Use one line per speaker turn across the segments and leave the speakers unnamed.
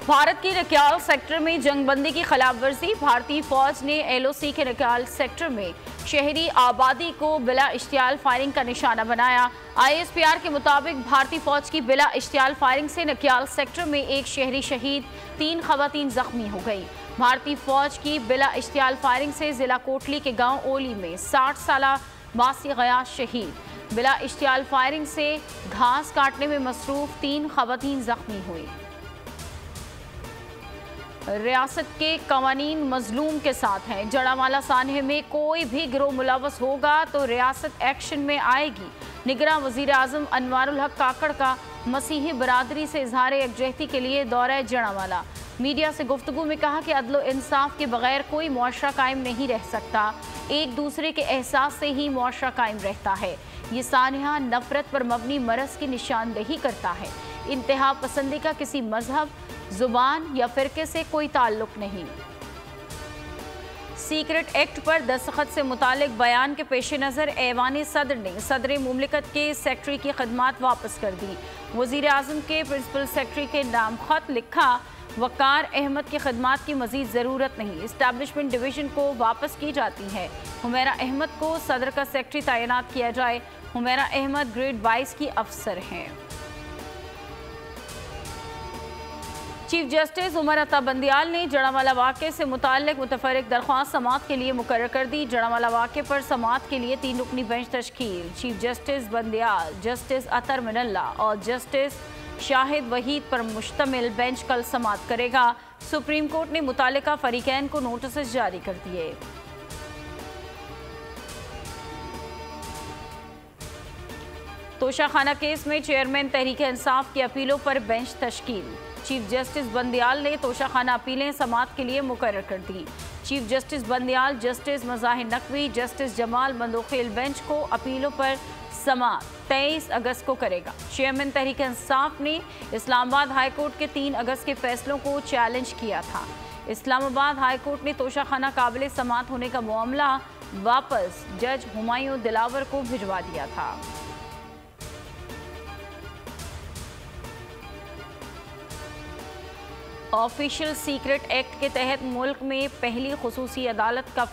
भारत की रक्याल सेक्टर में जंगबंदी की खिलाफ वर्जी। भारतीय फौज ने LOC के रक्याल सेक्टर में शहरी आबादी को बिला इश्तियाल फायरिंग का निशाना बनाया। ISPR के मुताबिक भारतीय फौज की बिला इश्तियाल फायरिंग से रक्याल सेक्टर में एक शहरी शहीद, 3 खवातीन जख्मी हो गई। भारतीय फौज की बिला इश्तियाल फायरिंग से जिला कोटली के गांव ओली में 60 साला बासी गयास शहीद। बिला इश्तियाल फायरिंग से घास काटने में मसरूफ 3 खवातीन जख्मी हुई। रियासत के कवानीन मजलूम के साथ हैं। जड़ावाला सान्हे में कोई भी गिरोह मुलव्वस होगा तो रियासत एक्शन में आएगी। निगरान वजीर आजम अनवारुल हक काकड़ का मसीही बरादरी से इजहार यकजहती के लिए दौरा जड़ावाला। मीडिया से गुफ्तगू में कहा कि अदल इंसाफ के बगैर कोई मुआशरा कायम नहीं रह सकता। एक दूसरे के एहसास से ही मुआशरा कायम रहता है। ये सान्हा नफरत पर मबनी मरज की निशानदेही करता है। इंतहा पसंदी का किसी मजहब, जुबान या फिरके से कोई ताल्लुक नहीं। सीक्रेट एक्ट पर दस्तखत से मुतालिक बयान के पेश नज़र ऐवान सदर ने सदर मुमलिकत के सेक्रेटरी की खदमात वापस कर दी। वज़ीर आज़म के प्रिंसिपल सेक्रेटरी के नाम खत लिखा, वकार अहमद की खदमात की मजीद ज़रूरत नहीं, इस्टेब्लिशमेंट डिवीज़न को वापस की जाती है। हुमैरा अहमद को सदर का सेक्रेटरी तैनात किया जाए। हुमैरा अहमद ग्रेड 22 की अफसर हैं। चीफ जस्टिस उमर अता बंदियाल ने जड़ावाला वाक़े से मुताल्लिक मुतफर्रिक दरख्वास्त समाअत के लिए मुकर्रर कर दी। जड़ावाला वाक़े पर समाअत के लिए 3 रुकनी बेंच तश्कील। Chief justice Bandial, justice Athar Minallah और जस्टिस शाहिद वहीद पर मुश्तमिल बेंच कल समाअत करेगा। सुप्रीम कोर्ट ने मुतालिका फरीकैन को नोटिस जारी कर दिए। तोशाखाना केस में चेयरमैन तहरीक इंसाफ की अपीलों पर बेंच तश्कील। चीफ जस्टिस बंदियाल ने तोशाखाना अपीलें समाअत के लिए मुकर्रर कर दी। Chief justice Bandial, justice Mazahir Naqvi, justice Jamal Mandokhail bench को अपीलों पर समाअत 23 अगस्त को करेगा। चेयरमैन तहरीक इंसाफ ने इस्लामाबाद हाई कोर्ट के 3 अगस्त के फैसलों को चैलेंज किया था। इस्लामाबाद हाई कोर्ट ने तोशाखाना काबिल समाअत होने का मामला वापस जज हुमायूं दिलावर को भिजवा दिया था। ऑफिशियल सीक्रेट एक्ट के तहत मुल्क में पहली खुसूसी अदालत का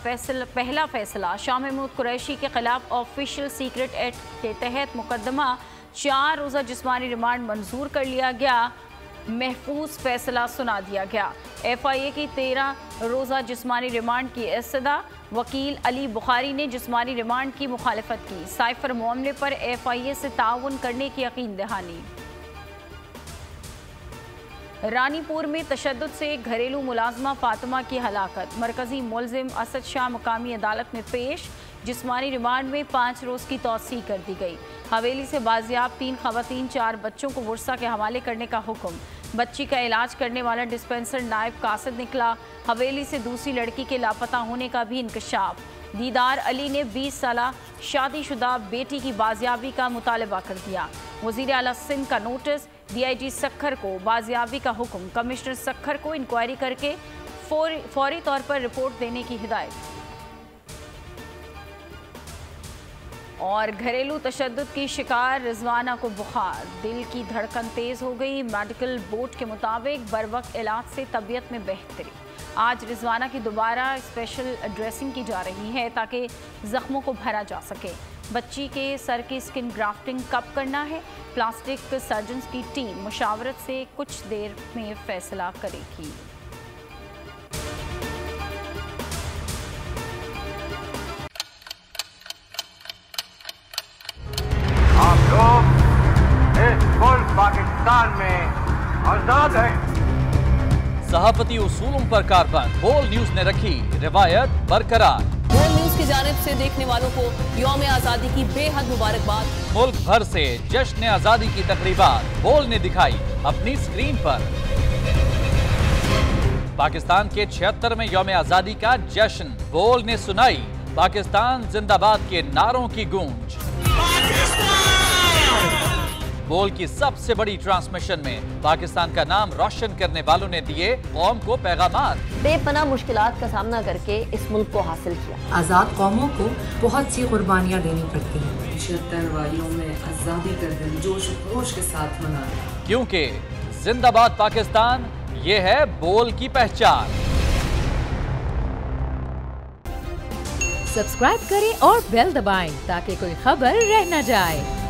पहला फैसला शाह महमूद कुरैशी के खिलाफ ऑफिशियल सीक्रेट एक्ट के तहत मुकदमा 4 रोज़ा जिस्मानी रिमांड मंजूर कर लिया गया। महफूज फैसला सुना दिया गया। FIA की 13 रोज़ा जिस्मानी रिमांड की इस्तदा। वकील अली बुखारी ने जिस्मानी रिमांड की मुखालफत की। साइफर मामले पर FIA से ताउन करने की यकीन दहानी। रानीपुर में तशद्दुद से घरेलू मुलाजमा फातिमा की हलाकत। मरकजी मुलजिम असद शाह मुकामी अदालत में पेश। जिस्मानी रिमांड में 5 रोज़ की तौसी कर दी गई। हवेली से बाजियाब 3 खवातीन 4 बच्चों को वर्सा के हवाले करने का हुक्म। बच्ची का इलाज करने वाला डिस्पेंसर नायब कासिद निकला। हवेली से दूसरी लड़की के लापता होने का भी इंकशाफ। दीदार अली ने 20 साला शादीशुदा बेटी की बाजियाबी का मुतालबा कर दिया। वज़ीर आला सिंध का नोटिस। DIG सक्खर को बाजियाबी का हुक्म। कमिश्नर सक्खर को इंक्वायरी करके फौरी तौर पर रिपोर्ट देने की हिदायत। और घरेलू तशद्दुद की शिकार रिजवाना को बुखार, दिल की धड़कन तेज हो गई। मेडिकल बोर्ड के मुताबिक बरवक्त इलाज से तबीयत में बेहतरी। आज रिजवाना की दोबारा स्पेशल ड्रेसिंग की जा रही है ताकि जख्मों को भरा जा सके। बच्ची के सर की स्किन ग्राफ्टिंग कब करना है, प्लास्टिक सर्जन्स की टीम मुशावरत से कुछ देर में फैसला करेगी।
आप लोग इस मुल्क पाकिस्तान में आजाद हैं।
सहाफती उसूलों पर कारबंद। बोल न्यूज ने रखी रिवायत बरकरार।
बोल न्यूज की जानिब से देखने वालों को यौम आज़ादी की बेहद मुबारकबाद।
मुल्क भर से जश्न आज़ादी की तकरीबात बोल ने दिखाई अपनी स्क्रीन पर। पाकिस्तान के 76वें यौम आज़ादी का जश्न। बोल ने सुनाई पाकिस्तान जिंदाबाद के नारों की गूंज। बोल की सबसे बड़ी ट्रांसमिशन में पाकिस्तान का नाम रोशन करने वालों ने दिए कौम को पैगामात।
बेपनाह मुश्किलात का सामना करके इस मुल्क को हासिल किया।
आज़ाद कौमों को बहुत सी कुर्बानियाँ देनी पड़ती हैं।
76 वालियों में आज़ादी का दिन जोश खरोश के साथ मना।
क्योंकि जिंदाबाद पाकिस्तान ये है बोल की पहचान।
सब्सक्राइब करें और बेल दबाएं ताकि कोई खबर रह न जाए।